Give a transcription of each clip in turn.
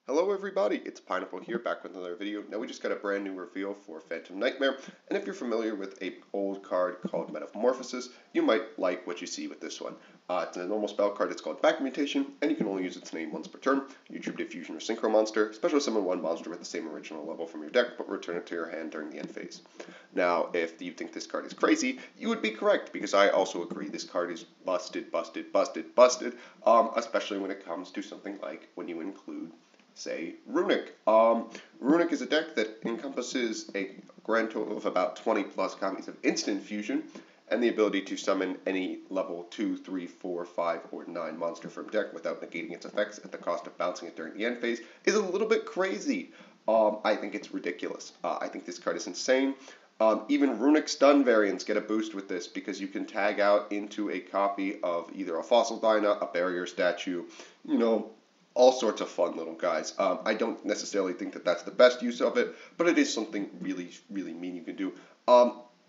Hello everybody, it's Pineapple here, back with another video. Now we just got a brand new reveal for Phantom Nightmare, and if you're familiar with an old card called Metamorphosis, you might like what you see with this one. It's a normal spell card, it's called Back Mutation, and you can only use its name once per turn. You choose a fusion or synchro monster, special summon one monster with the same original level from your deck, but return it to your hand during the end phase. Now, if you think this card is crazy, you would be correct, because I also agree this card is busted, especially when it comes to something like when you include say, Runic. Runic is a deck that encompasses a grand total of about 20 plus copies of Instant Fusion, and the ability to summon any level 2, 3, 4, 5, or 9 monster from deck without negating its effects at the cost of bouncing it during the end phase is a little bit crazy. I think it's ridiculous. I think this card is insane. Even Runic Stun variants get a boost with this because you can tag out into a copy of either a Fossil Dyna, a Barrier Statue, all sorts of fun little guys. I don't necessarily think that that's the best use of it, but it is something really, really mean you can do.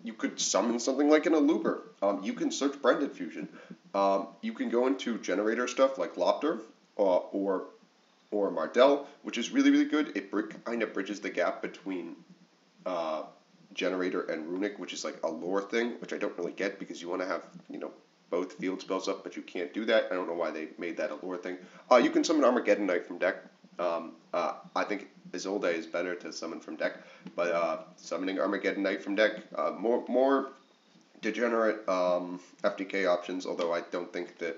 You could summon something like an Aluber. You can search Branded Fusion. You can go into generator stuff like Lopter or Mardell, which is really, really good. It kind of bridges the gap between generator and Runic, which is like a lore thing, which I don't really get because you want to have, both field spells up, but you can't do that. I don't know why they made that a lore thing. You can summon Armageddon Knight from deck. I think Isolde is better to summon from deck, but summoning Armageddon Knight from deck, more degenerate FTK options, although I don't think that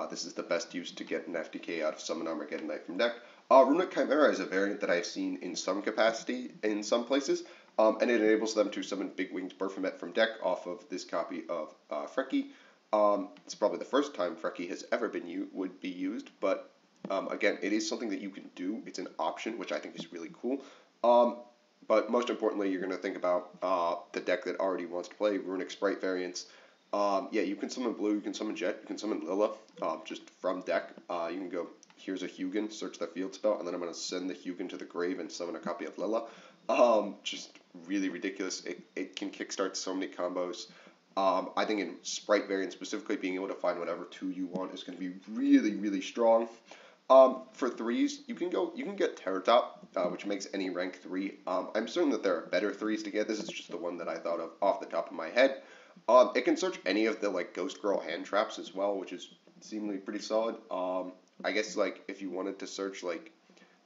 this is the best use to get an FTK out of summon Armageddon Knight from deck. Runic Chimera is a variant that I've seen in some capacity in some places, and it enables them to summon Big Winged Baphomet from deck off of this copy of Freki. It's probably the first time Freki has ever would be used, but again, it is something that you can do. It's an option, which I think is really cool. But most importantly, you're going to think about the deck that already wants to play Runic Sprite variants. Yeah, you can summon Blue, you can summon Jet, you can summon Lilla, just from deck. You can go, here's a Hugin, search the field spell, and then I'm going to send the Hugin to the grave and summon a copy of Lilla. Just really ridiculous. It can kickstart so many combos. I think in Sprite variant specifically, being able to find whatever 2 you want is going to be really, really strong. For 3s, you can get Terratop, which makes any rank 3. I'm certain that there are better 3s to get. This is just the one that I thought of off the top of my head. It can search any of the Ghost Girl hand traps as well, which is seemingly pretty solid. I guess if you wanted to search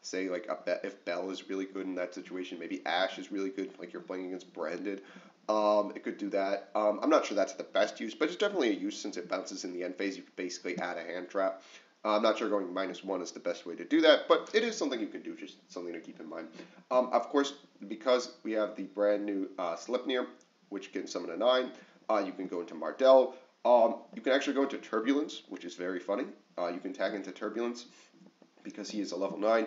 say if Belle is really good in that situation, maybe Ash is really good, like you're playing against Branded. It could do that. I'm not sure that's the best use, but it's definitely a use since it bounces in the end phase. You could basically add a hand trap. I'm not sure going -1 is the best way to do that, but it is something you can do, just something to keep in mind. Of course, because we have the brand new Sleipnir, which can summon a 9, you can go into Mardell. You can actually go into Turbulence, which is very funny. You can tag into Turbulence because he is a level 9.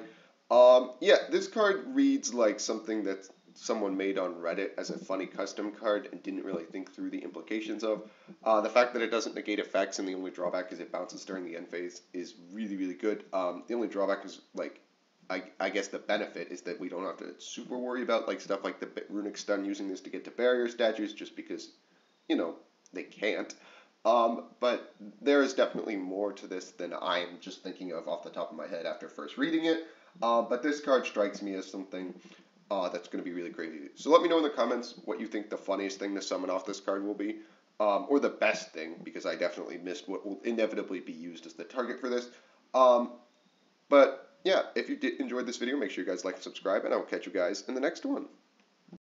Yeah, this card reads like something that someone made on Reddit as a funny custom card and didn't really think through the implications of. The fact that it doesn't negate effects and the only drawback is it bounces during the end phase is really, really good. The only drawback is, I guess the benefit is that we don't have to super worry about stuff like the Runic Stun using this to get to barrier statues just because, they can't. But there is definitely more to this than I am just thinking of off the top of my head after first reading it. But this card strikes me as something that's going to be really crazy. So let me know in the comments what you think the funniest thing to summon off this card will be, or the best thing, because I definitely missed what will inevitably be used as the target for this. But yeah, if you enjoyed this video, make sure you guys like and subscribe, and I will catch you guys in the next one.